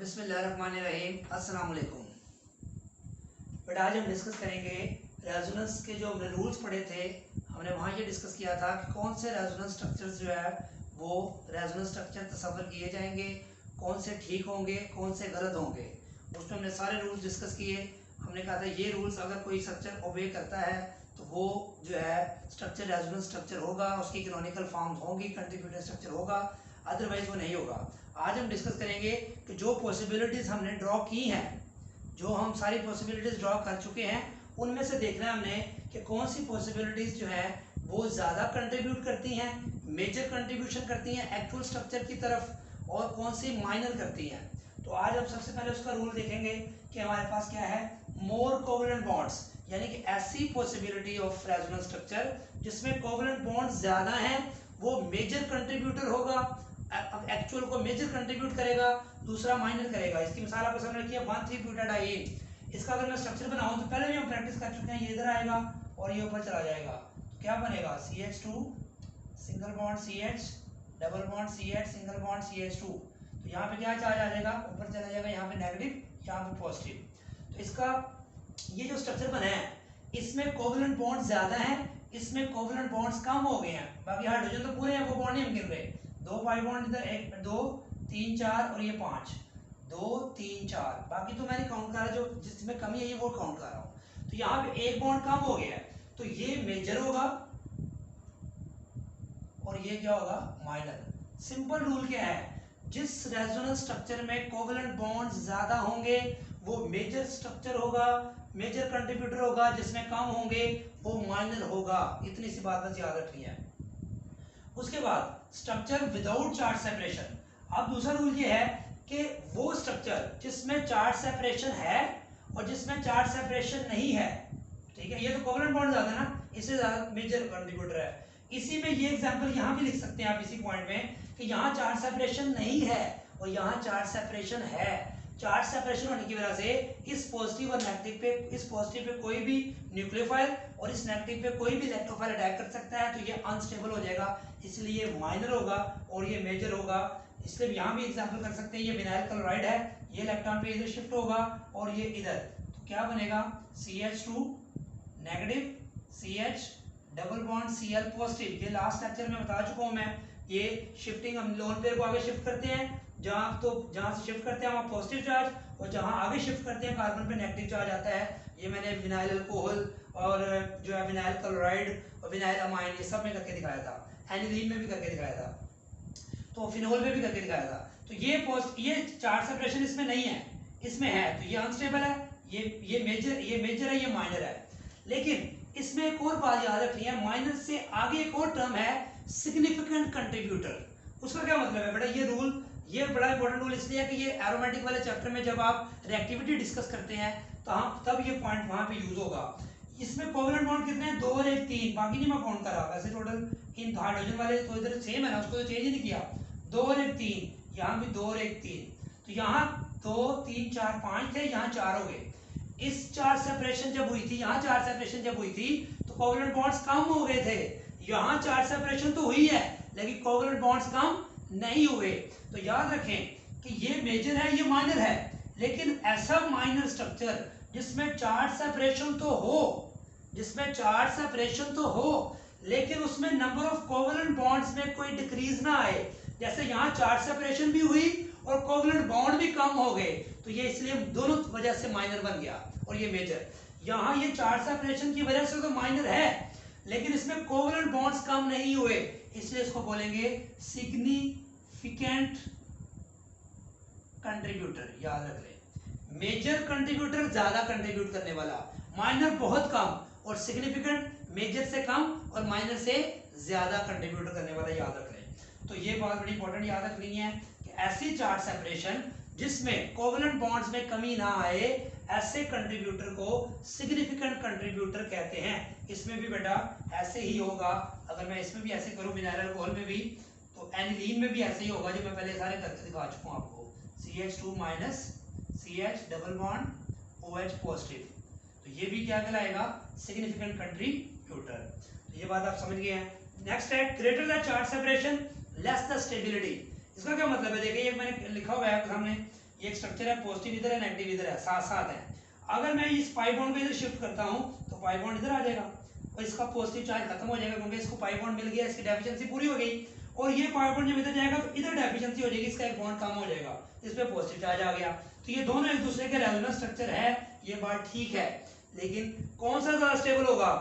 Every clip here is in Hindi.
बिस्मिल्लाहिर्रहमानिर्रहीम, अस्सलाम वालेकुम। बट आज हम डिस्कस करेंगे रेजोनेंस के जो हमने रूल्स पढ़े थे। हमने वहाँ ये डिस्कस किया था कि कौन से रेजोनेंस स्ट्रक्चर्स जो है वो रेजोनेंस स्ट्रक्चर तस्वर किए जाएंगे, कौन से ठीक होंगे, कौन से गलत होंगे। उसमें हमने सारे रूल्स डिस्कस किए। हमने कहा था ये रूल्स अगर कोई स्ट्रक्चर ओबे करता है तो वो जो है स्ट्रक्चर रेजोनेंस स्ट्रक्चर होगा, उसकी कैनोनिकल फॉर्म्स होंगी, कंट्रीब्यूटर स्ट्रक्चर होगा, अदरवाइज वो नहीं होगा। आज हम डिस्कस करेंगे कि जो पॉसिबिलिटीज हमने ड्रॉ की हैं, जो हम सारी पॉसिबिलिटीज ड्रॉ कर चुके हैं, उनमें से देखना है हमने कि कौन सी पॉसिबिलिटीज जो है वो ज़्यादा कंट्रीब्यूट करती हैं, मेजर कंट्रीब्यूशन करती हैं एक्चुअल स्ट्रक्चर की तरफ, और कौन सी माइनर करती हैं। तो आज हम सबसे पहले उसका रूल देखेंगे कि हमारे पास क्या है, मोर कोवेलेंट बॉन्ड्स, यानी कि ऐसी पॉसिबिलिटी ऑफ रेजोनेंस स्ट्रक्चर जिसमें कोवेलेंट बॉन्ड्स ज़्यादा हैं, वो मेजर कंट्रीब्यूटर होगा, एक्चुअल को मेजर कंट्रीब्यूट करेगा, दूसरा माइनर करेगा। इसकी मिसाल आपको सामने रखी है 1,3-ब्यूटाडाइन। इसका अगर मैं स्ट्रक्चर बनाऊं तो पहले भी हम प्रैक्टिस कर चुके हैं, ये इधर आएगा और ये ऊपर चला जाएगा। तो क्या बनेगा, CH2 single bond CH, double bond CH, single bond CH2। तो यहाँ पे क्या चार्ज आ जाएगा, ऊपर चला जाएगा, यहाँ पे नेगेटिव, यहाँ पे पॉजिटिव। तो इसका ये जो स्ट्रक्चर बना है इसमें कोवेलेंट बॉन्ड ज्यादा है, इसमें कोवेलेंट बॉन्ड्स कम हो गए हैं। बाकी हाइड्रोजन तो पूरे हैं, वो बॉन्ड नहीं हम गिन रहे। 2 पाई बॉन्ड इधर, 1 2 3 4 और ये 5, 2 3 4। बाकी तो मैंने काउंट करा, जो जिसमें कमी है ये वो काउंट कर रहा हूँ। तो यहाँ पे एक बॉन्ड कम हो गया है, तो ये मेजर होगा और ये क्या होगा, माइनर। सिंपल रूल क्या है, जिस रेजोनेंस स्ट्रक्चर में कोवेलेंट बॉन्ड्स ज्यादा होंगे वो मेजर स्ट्रक्चर होगा, मेजर कंट्रीब्यूटर होगा। जिसमें कम होंगे वो माइनर होगा। इतनी सी बात बस याद रखनी है। उसके बाद स्ट्रक्चर विदाउट चार्ज सेपरेशन। अब दूसरा रूल ये है कि वो स्ट्रक्चर जिसमें चार्ज सेपरेशन है और जिसमें चार्ज सेपरेशन नहीं है, ठीक है, ये तो कोवेलेंट बॉन्ड ज्यादा है ना, इससे ज्यादा मेजर कंट्रीब्यूटर है। इसी में ये एग्जांपल यहाँ भी लिख सकते हैं आप इसी पॉइंट में कि यहाँ चार्ज सेपरेशन नहीं है और यहाँ चार्ज सेपरेशन है। चार्ज सेपरेशन होने की वजह से इस पॉजिटिव और नेगेटिव पे, इस पॉजिटिव पे कोई भी न्यूक्लियोफाइल और इस नेगेटिव पे कोई भी इलेक्ट्रोफाइल अटैक कर सकता है, तो ये अनस्टेबल हो जाएगा, इसलिए ये माइनर होगा और ये मेजर होगा। इसलिए यहाँ भी एग्जांपल कर सकते हैं, ये विनाइल क्लोराइड है, ये इलेक्ट्रॉन पे इधर शिफ्ट होगा और ये इधर, तो क्या बनेगा, CH2 negative, CH double bond Cl positive. ये लास्ट लेक्चर में बता चुका हूं मैं, ये शिफ्टिंग हम लोन पेयर को आगे शिफ्ट करते हैं, जहां से शिफ्ट करते हैं वहां पॉजिटिव चार्ज, और जहां आगे शिफ्ट करते हैं कार्बन पे नेगेटिव चार्ज आता है। ये मैंने विनाइल अल्कोहल और जो है विनाइल क्लोराइड और विनाइल अमाइन, ये सब में करके दिखाया था, एनिलीन में भी करके दिखाया था, तो फिनोल में भी करके दिखाया था। तो ये चार्ज सेपरेशन इसमें नहीं है, इसमें है, तो ये अनस्टेबल है, ये मेजर है, ये माइनर है। लेकिन इसमें एक और बात याद रखनी है, माइनर से आगे एक और टर्म है, सिग्निफिकेंट कंट्रीब्यूटर। उसका क्या मतलब है बेटा, ये रूल, ये बड़ा इंपॉर्टेंट रूल इसलिए है कि ये एरोमेटिक वाले चैप्टर में जब आप रिएक्टिविटी डिस्कस करते हैं तो हम तब ये पॉइंट वहां पे यूज होगा। इसमें कोवेलेंट बॉन्ड कितने हैं, 2 और 1 3, बाकी नहीं मैं काउंट करा। वैसे टोटल इन हाइड्रोजन वाले तो इधर सेम है ना, उसको तो चेंज ही नहीं किया। 2 और 1 3, यहाँ भी 2 और 1 3, तो यहाँ 2 3 4 5 थे, यहाँ 4 हो गए। इस चार्ज सेपरेशन जब हुई थी, यहाँ चार्ज सेपरेशन जब हुई थी तो कोवेलेंट बॉन्ड्स कम हो गए थे। यहाँ चार्ज सेपरेशन तो हुई है लेकिन कोवेलेंट बॉन्ड्स कम नहीं हुए। तो याद रखें कि ये मेजर है, ये माइनर है, लेकिन ऐसा माइनर स्ट्रक्चर जिसमें चार्ज सेपरेशन तो हो, जिसमें चार्ज सेपरेशन तो हो लेकिन उसमें नंबर ऑफ कोवेलेंट बॉन्ड्स में कोई डिक्रीज ना आए। जैसे यहाँ चार्ज सेपरेशन भी हुई और कोवेलेंट बॉन्ड भी कम हो गए, तो ये इसलिए दोनों वजह से माइनर बन गया और ये मेजर। यहाँ ये चार्ज सेपरेशन की वजह से तो माइनर है लेकिन इसमें कोवेलेंट बॉन्ड्स कम नहीं हुए, इसलिए इसको बोलेंगे सिग्निफिकेंट कंट्रीब्यूटर। याद रख ले, मेजर कंट्रीब्यूटर ज्यादा कंट्रीब्यूट करने वाला, माइनर बहुत कम, और सिग्निफिकेंट मेजर से कम और माइनर से ज्यादा कंट्रीब्यूट करने वाला। याद रख ले, तो ये बात बड़ी इंपॉर्टेंट याद रखनी है कि ऐसी चार्ज सेपरेशन जिसमें कोवेलेंट बॉन्ड्स में कमी ना आए, ऐसे कंट्रीब्यूटर को सिग्निफिकेंट कंट्रीब्यूटर कहते हैं। इसमें भी बेटा ऐसे ही होगा, अगर मैं इसमें भी ऐसे करूं, विनाइल अल्कोहल में भी, तो एनिलीन में भी ऐसे ही होगा, जो मैं पहले सारे करके दिखा चुका हूं आपको। CH2 minus CH double bond OH positive, तो ये भी क्या कहलाएगा, सिग्निफिकेंट कंट्रीब्यूटर। तो ये बात आप समझ गए हैं। नेक्स्ट है greater the charge separation less the stability. इसका क्या मतलब है, देखिए ये मैंने लिखा हुआ है सामने, ये एक स्ट्रक्चर है, पॉजिटिव इधर है नेगेटिव इधर है, साथ साथ है। अगर मैं इस पाई बॉन्ड को इधर शिफ्ट करता हूँ तो पाई बॉन्ड इधर आ जाएगा और इसका पॉजिटिव चार्ज खत्म हो जाएगा क्योंकि इसको पाई बॉन्ड मिल गया, इसकी डेफिशिएंसी पूरी हो गई। और ये पाई बॉन्ड जब इधर जाएगा तो इधर डेफिशिएंसी हो जाएगी, इसका एक बॉन्ड कम हो जाएगा, इस पे पॉजिटिव चार्ज आ गया। तो ये दोनों एक दूसरे के रेजोनेंस स्ट्रक्चर है, ये बात ठीक है। लेकिन कौन सा ज्यादा स्टेबल होगा?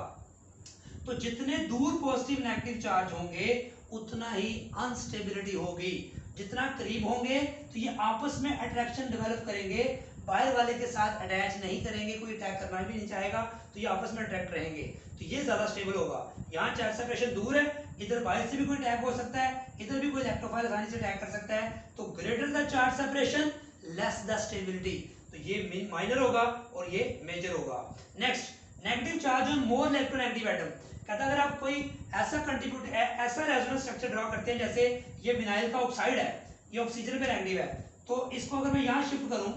तो जितने दूर पॉजिटिव नेगेटिव चार्ज होंगे उतना ही अनस्टेबिलिटी होगी। जितना करीब होंगे तो ये आपस में अट्रैक्शन डेवलप करेंगे, बाहर वाले के साथ अटैच नहीं करेंगे, कोई अटैक करना भी नहीं चाहेगा, तो ये आपस में अट्रैक्ट रहेंगे, तो ये ज्यादा स्टेबल होगा। यहाँ चार्ज सेपरेशन दूर है, इधर बाहर से भी कोई अटैक हो सकता है, इधर भी कोई इलेक्ट्रोफाइल आसानी से अटैक कर सकता है। तो greater the charge separation less the stability, तो ये माइनर होगा और ये मेजर होगा। Next, negative charge on more electronegative atom. कहता है अगर आप कोई ऐसा कंट्रीब्यूट ऐसा रेजोनेंस स्ट्रक्चर ड्रॉ करते हैं, जैसे ये विनाइल का ऑक्साइड है, ये ऑक्सीजन पे नेगेटिव है, तो इसको अगर मैं यहाँ शिफ्ट करूं,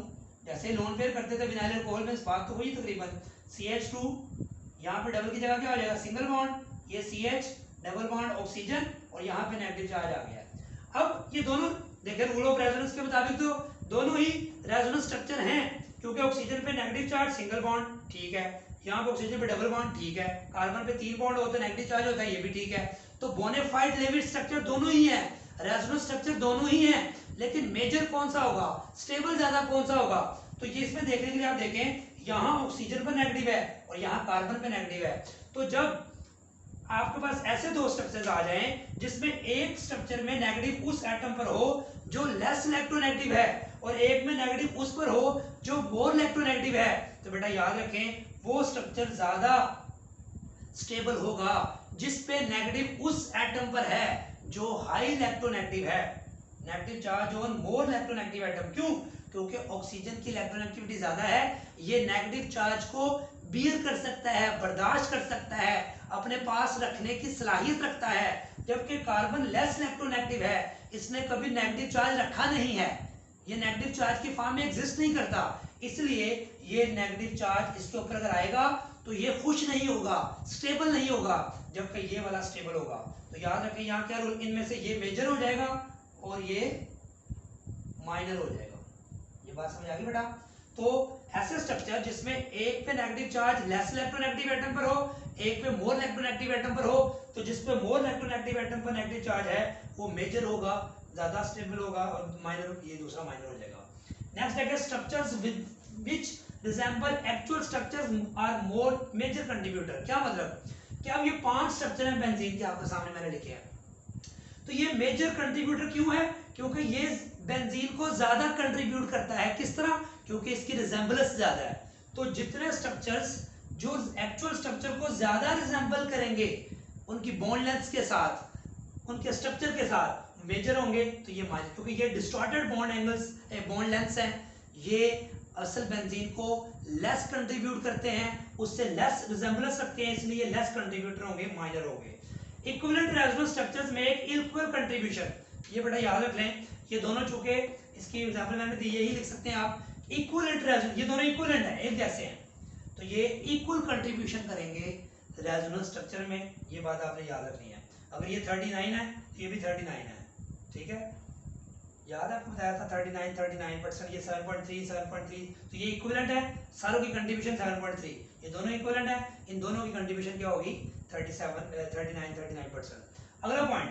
जैसे लोन पेयर करते थे विनाइल अल्कोहल में, इस बात तो हुई तकरीबन CH2, यहाँ पे डबल की जगह क्या हो जाएगा सिंगल बॉन्ड, ये CH डबल बॉन्ड ऑक्सीजन और यहाँ पे नेगेटिव चार्ज आ गया। अब ये दोनों देखें रूल ऑफ रेजोनेंस के मुताबिक तो दोनों ही रेजोनेंस स्ट्रक्चर हैं, क्योंकि ऑक्सीजन पे नेगेटिव चार्ज सिंगल बॉन्ड ठीक है, यहाँ पे ऑक्सीजन पे डबल बॉन्ड ठीक है, कार्बन पे 3 बॉन्ड होते हैं नेगेटिव चार्ज होता है, ये भी ठीक है। तो बोनाफाइड लेविट स्ट्रक्चर दोनों ही है, रेजोनेंस स्ट्रक्चर दोनों ही है, लेकिन मेजर कौन सा होगा, स्टेबल ज्यादा कौन सा होगा? तो ये इसमें देखने के लिए आप देखें, यहाँ ऑक्सीजन पर नेगेटिव है और यहाँ कार्बन पे नेगेटिव है। तो जब आपके पास ऐसे दो स्ट्रक्चर्स आ जाएं जिसमें एक स्ट्रक्चर में नेगेटिव उस एटम पर हो जो लेस इलेक्ट्रोनेगेटिव है और एक में नेगेटिव उस पर हो जो मोर इलेक्ट्रोनेगेटिव है, तो बेटा याद रखें वो स्ट्रक्चर ज्यादा स्टेबल होगा जिस पे नेगेटिव उस एटम पर है जो हाई इलेक्ट्रोनेगेटिव है। Negative charge on more electronegative atom, क्यों? क्योंकि ऑक्सीजन की इलेक्ट्रोनेगेटिविटी ज्यादा है, ये नेगेटिव चार्ज को बियर कर सकता है, बर्दाश्त कर सकता है, अपने पास रखने की सलाहियत रखता है, जबकि कार्बन लेस इलेक्ट्रोनेगेटिव है, इसने कभी नेगेटिव चार्ज रखा नहीं है, ये नेगेटिव चार्ज की फॉर्म में एग्जिस्ट नहीं करता, इसलिए ये नेगेटिव चार्ज इसके ऊपर अगर आएगा तो ये खुश नहीं होगा, स्टेबल नहीं होगा, जबकि ये वाला स्टेबल होगा। तो याद रखें यहाँ क्या रूल, इनमें से ये मेजर हो जाएगा और ये माइनर हो जाएगा। ये बात समझ आ गई बेटा? तो ऐसे स्ट्रक्चर जिसमें एक पे negative charge less electronegative atom पर हो, एक पे मोर इलेक्ट्रोनेगेटिव एटम पर हो, तो जिस पे मोर इलेक्ट्रोनेगेटिव एटम पर नेगेटिव चार्ज है वो मेजर होगा, ज्यादा स्टेबल होगा, और माइनर ये दूसरा माइनर हो जाएगा। नेक्स्ट है structures which resemble actual structures are more major contributor. क्या मतलब कि अब ये 5 स्ट्रक्चर हैं बेंजीन के आपके सामने मैंने लिखे हैं, तो ये मेजर कंट्रीब्यूटर क्यों है? क्योंकि ये बेंजीन को ज्यादा कंट्रीब्यूट करता है। किस तरह? क्योंकि इसकी रिजेंबलेंस ज्यादा है। तो जितने स्ट्रक्चर्स जो एक्चुअल स्ट्रक्चर को ज्यादा रिजेंबल करेंगे उनकी बॉन्ड लेंथ के साथ, उनके स्ट्रक्चर के साथ मेजर होंगे, तो ये माइनर, क्योंकि ये distorted bond angles bond lengths हैं, ये असल बेंजीन को लेस कंट्रीब्यूट करते हैं, उससे लेस रिजेंबलेंस रखते हैं, इसलिए लेस कंट्रीब्यूटर होंगे, माइनर होंगे। Equivalent resonance structures make equal contribution, ये बेटा याद रख लें, ये दोनों चूंकि इसकी एग्जांपल मैंने दी, यही लिख सकते हैं आप, इक्विवेलेंट रेजोनेंस, ये दोनों इक्विवेलेंट है, एक जैसे हैं, तो ये इक्वल कंट्रीब्यूशन करेंगे रेजोनेंस स्ट्रक्चर में, ये बात आपने याद रखनी है। अगर ये 39 है तो ये भी 39 है, ठीक है, याद है आपको बताया था 39%, ये 7.3, तो ये इक्विवेलेंट है, सारों की कंट्रीब्यूशन 7.3, ये दोनों इक्विवेलेंट है, इन दोनों की कंट्रीब्यूशन क्या होगी 39%। अगला पॉइंट,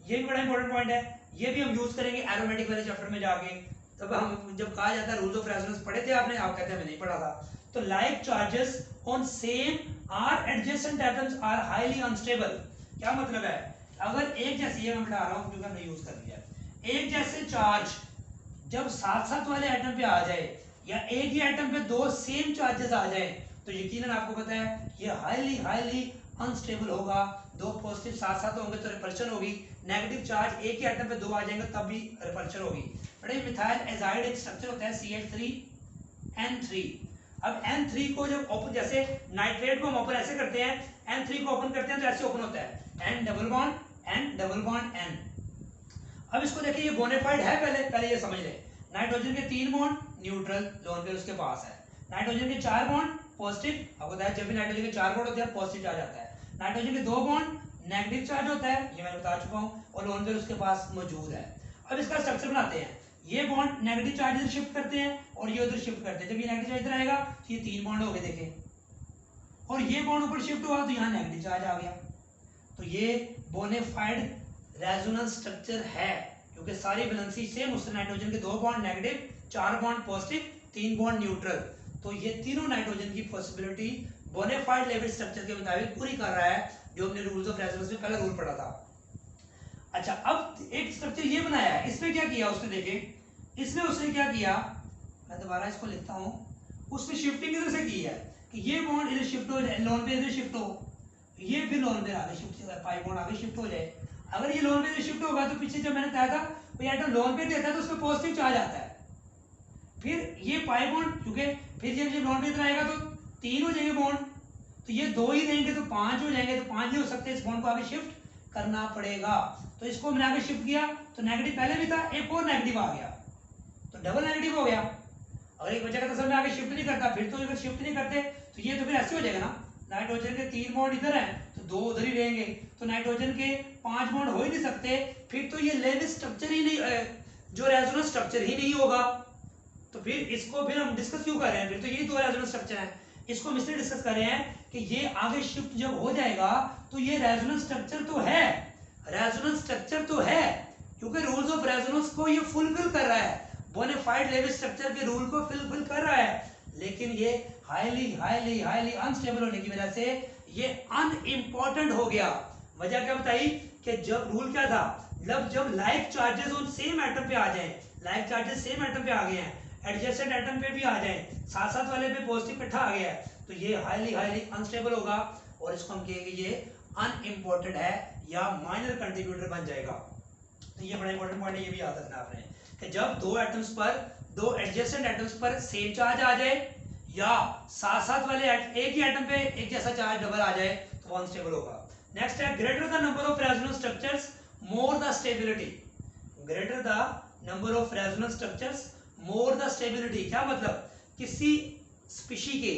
ये भी बड़ा इंपॉर्टेंट पॉइंट है, ये भी हम यूज करेंगे एरोमेटिक वाले चैप्टर में जाके, तब हम जब कहा जाता है रूल्स ऑफ रेजोनेंस पढ़े थे आपने, आप कहते हैं मैं नहीं पढ़ा था। तो like charges on same are adjacent atoms are highly unstable. क्या मतलब है? अगर एक जैसी, ये मैं बता रहा हूं क्योंकि हमने यूज कर लिया, एक जैसे चार्ज जब साथ साथ वाले एटम पे आ जाए या एक ही एटम पे दो सेम चार्जेस आ जाए तो यकीनन आपको पता है ये हाईली अनस्टेबल होगा। दो पॉजिटिव साथ साथ होंगे तो रिपल्शन होगी, नेगेटिव चार्ज एक ही एटम पे दो आ जाएंगे तब भी रिपल्शन होगी। बड़े मिथाइल एजाइड एक स्ट्रक्चर होता है CH3N3। अब N3 को जब ओपन, जैसे नाइट्रेट को हम ओपन ऐसे करते हैं, N3 को ओपन करते हैं तो ऐसे ओपन होता है, N डबल बॉन्ड N। अब इसको देखिए, ये बोनाफाइड है, पहले ये समझ ले, नाइट्रोजन के 3 बॉन्ड न्यूट्रल, लोन पेयर उसके पास है, नाइट्रोजन के 4 बॉन्ड पॉजिटिव, आपको बताया जब भी नाइट्रोजन के 4 बॉन्ड होते हैं पॉजिटिव चार्ज आता है, नाइट्रोजन के 2 बॉन्ड नेगेटिव चार्ज होता है, ये मैंने बता चुका हूं, और लोन पेयर उसके पास मौजूद है। अब इसका स्ट्रक्चर बनाते हैं, ये बॉन्ड नेगेटिव चार्ज इधर शिफ्ट करते हैं और ये उधर शिफ्ट करते हैं। जब ये नेगेटिव चार्ज इधर आएगा तो ये 3 बॉन्ड हो गए देखें, और ये बॉन्ड ऊपर शिफ्ट हुआ तो यहाँ नेगेटिव चार्ज आ गया। तो ये बोनाफाइड रेजोनेंस स्ट्रक्चर है, क्योंकि सारी वैलेंसी सेम, उससे नाइट्रोजन के 2 bond negative, 4 bond positive, 3 bond neutral. तो ये तीनों नाइट्रोजन की पॉसिबिलिटी बोनाफाइड लेवल स्ट्रक्चर के मुताबिक पूरी कर रहा है, जो हमने रूल्स ऑफ रेजोनेंस में पहला रूल पढ़ा था। अच्छा, अब एक स्ट्रक्चर ये बनाया है, इसमें क्या किया उसने, देखें इसमें उसने क्या किया, मैं दोबारा इसको लिखता हूं। उसने शिफ्टिंग इधर से की है कि ये बॉन्ड इधर शिफ्ट हो जाए, लोन पे इधर शिफ्ट हो, ये भी लोन पे आगे शिफ्ट हो जाए, पाई बॉन्ड आगे शिफ्ट हो जाए। अगर ये लोन पे इधर शिफ्ट होगा तो पीछे जब मैंने कहा था वो एटम लोन पे देता है तो उसमें पॉजिटिव चार्ज आता है। फिर ये पाई बॉन्ड, क्योंकि फिर जब लोन पे इधर आएगा तो 3 हो जाएंगे बॉन्ड, तो ये 2 ही रहेंगे तो 5 हो जाएंगे, तो 5 ही हो सकते हैं, इस बॉन्ड को आगे शिफ्ट करना पड़ेगा। तो इसको मैंने आगे शिफ्ट किया तो नेगेटिव पहले भी था, एक और नेगेटिव आ गया तो डबल नेगेटिव हो गया। अगर एक बच्चा का तस्वीर में आगे शिफ्ट नहीं करता, फिर तो अगर शिफ्ट नहीं करते तो ये तो फिर ऐसे हो जाएगा ना, नाइट्रोजन के 3 बॉन्ड इधर हैं तो 2 उधर ही रहेंगे, तो नाइट्रोजन के 5 बॉन्ड हो ही नहीं सकते, फिर तो ये लेविस स्ट्रक्चर ही नहीं, जो रेजोनेंस स्ट्रक्चर ही नहीं होगा। तो फिर इसको फिर हम डिस्कस क्यों कर रहे हैं, फिर तो यही 2 रेजोनेंस स्ट्रक्चर हैं। इसको हम इसलिए डिस्कस कर रहे हैं कि ये आगे शिफ्ट जब हो जाएगा तो ये रेजोनेंस स्ट्रक्चर तो है, रेजोनेंस स्ट्रक्चर तो है, क्योंकि रूल्स ऑफ रेजोनेंस को ये फुलफिल कर रहा है, बोनाफाइड लेविस स्ट्रक्चर के रूल को फुलफिल कर रहा है, लेकिन ये हाईली हाईली हाईली अनस्टेबल होने की वजह से ये अनइम्पोर्टेंट हो गया। वजह क्या बताई कि जब रूल क्या था, जब लाइक चार्जेस उन सेम एटम पे आ जाएं, लाइक चार्जेस सेम एटम पे आ गए हैं, एडजेसेंट एटम पे भी आ जाएं, साथ साथ वाले पे पॉजिटिव इकट्ठा आ गया है, तो ये हाईली हाईली अनस्टेबल होगा और इसको हम कहेंगे ये अनइम्पोर्टेंट है या माइनर कंट्रीब्यूटर बन जाएगा। तो ये बड़ा इंपॉर्टेंट पॉइंट है, ये भी याद रखना आपने कि जब 2 एटम्स पर, 2 एडजेसेंट एटम्स पर सेम चार्ज आ जाए या साथ साथ वाले एक ही एटम पे एक जैसा चार्ज डबल आ जाए तो वो अनस्टेबल होगा। नेक्स्ट है greater the number of resonance structures more the stability, greater the number of resonance structures more the stability. क्या मतलब, किसी स्पीशी के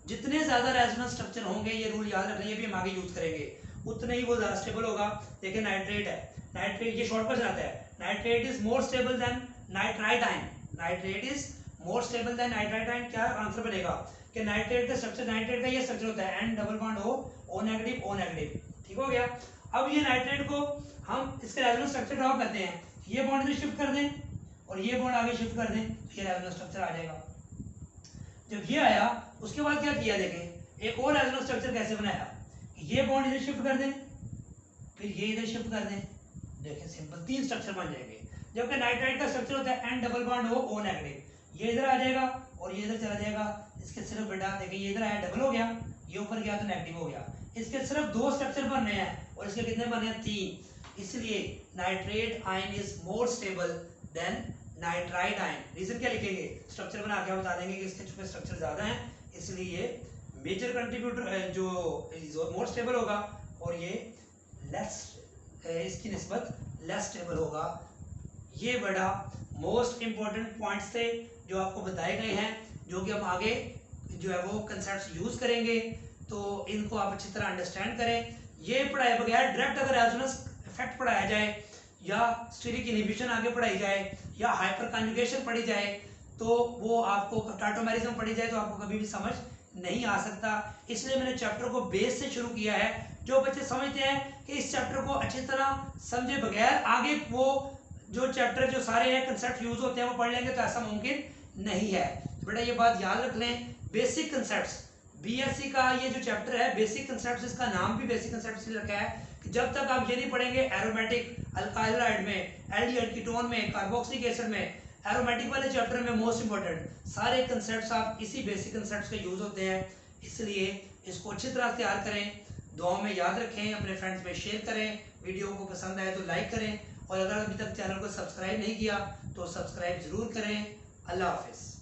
जितने ज्यादा रेजोनेंस स्ट्रक्चर होंगे, ये रूल याद रखना, ये भी हम आगे यूज करेंगे, उतने ही वो ज्यादा स्टेबल होगा। देखिए नाइट्रेट है, नाइट्रेट ये शॉर्ट पर आता है, nitrate is more stable than nitrite ion, nitrate is more stable than nitrite ion. क्या आंसर बनेगा कि नाइट्रेट का स्ट्रक्चर, नाइट्रेट का ये स्ट्रक्चर होता है N double bond O negative O negative, ठीक हो गया। अब ये नाइट्रेट को हम इसके रेजोनेंस स्ट्रक्चर ड्रॉ करते हैं, ये बॉन्ड इधर शिफ्ट कर दें और ये बॉन्ड आगे शिफ्ट कर दें, तो ये रेजोनेंस स्ट्रक्चर आ जाएगा। जब ये आया उसके बाद क्या किया, देखें एक और रेजोनेंस स्ट्रक्चर कैसे बनाया, ये बॉन्ड इधर शिफ्ट कर दें, फिर ये इधर शिफ्ट कर दें, देखें सिंपल 3 स्ट्रक्चर बन जाएंगे। जबकि नाइट्राइट का स्ट्रक्चर होता है N double bond O negative, ये इधर आ जाएगा और ये इधर चला जाएगा, इसके सिर्फ बेटा देखिए ये इधर आया डबल हो गया, ये ऊपर गया तो नेगेटिव हो गया, इसके सिर्फ 2 स्ट्रक्चर बनने हैं और इसके कितने बने हैं 3, इसलिए nitrate ion is more stable than nitrite ion. Reason क्या लिखेंगे, स्ट्रक्चर बना के बता देंगे कि इसके चूंकि स्ट्रक्चर ज्यादा हैं इसलिए ये मेजर कंट्रीब्यूटर जो मोर स्टेबल होगा और ये लेस, इसकी निस्बत लेस स्टेबल होगा। ये बड़ा मोस्ट इंपॉर्टेंट पॉइंट्स थे जो आपको बताए गए हैं, जो कि हम आगे जो है वो कंसेप्ट्स यूज करेंगे, तो इनको आप अच्छी तरह अंडरस्टैंड करें। ये पढ़ाए बगैर डायरेक्ट अगर रेजोनेंस इफेक्ट पढ़ाया जाए या स्टीरिक इनहिबिशन आगे पढ़ाई जाए या हाइपर कॉन्जुगेशन पढ़ी जाए तो वो आपको टाटोमेरिज्म पढ़ी जाए तो आपको कभी भी समझ नहीं आ सकता। इसलिए मैंने चैप्टर को बेस से शुरू किया है। जो बच्चे समझते हैं कि इस चैप्टर को अच्छी तरह समझे बगैर आगे वो जो चैप्टर जो सारे हैं कंसेप्ट यूज होते हैं वो पढ़ लेंगे तो ऐसा मुमकिन नहीं है। तो बेटा ये बात याद रख लें, बेसिक कंसेप्ट्स बीएससी का ये जो चैप्टर है बेसिक कंसेप्ट्स, इसका नाम भी बेसिक कंसेप्ट्स इसलिए रखा है कि जब तक आप ये नहीं पढ़ेंगे एरोमेटिक अल्काइलराइड में, एल्डिहाइड कीटोन में, कार्बोक्सिलिक एसिड में, एरोमेटिक वाले चैप्टर में मोस्ट इंपॉर्टेंट सारे कंसेप्ट्स आप इसी बेसिक कंसेप्ट्स के यूज होते हैं। इसलिए इसको अच्छी तरह तैयार करें, दुआओं में याद रखें, अपने फ्रेंड्स में शेयर करें, वीडियो को पसंद आए तो लाइक करें और अगर अभी तक चैनल को सब्सक्राइब नहीं किया तो सब्सक्राइब जरूर करें। अल्लाह हाफिज़।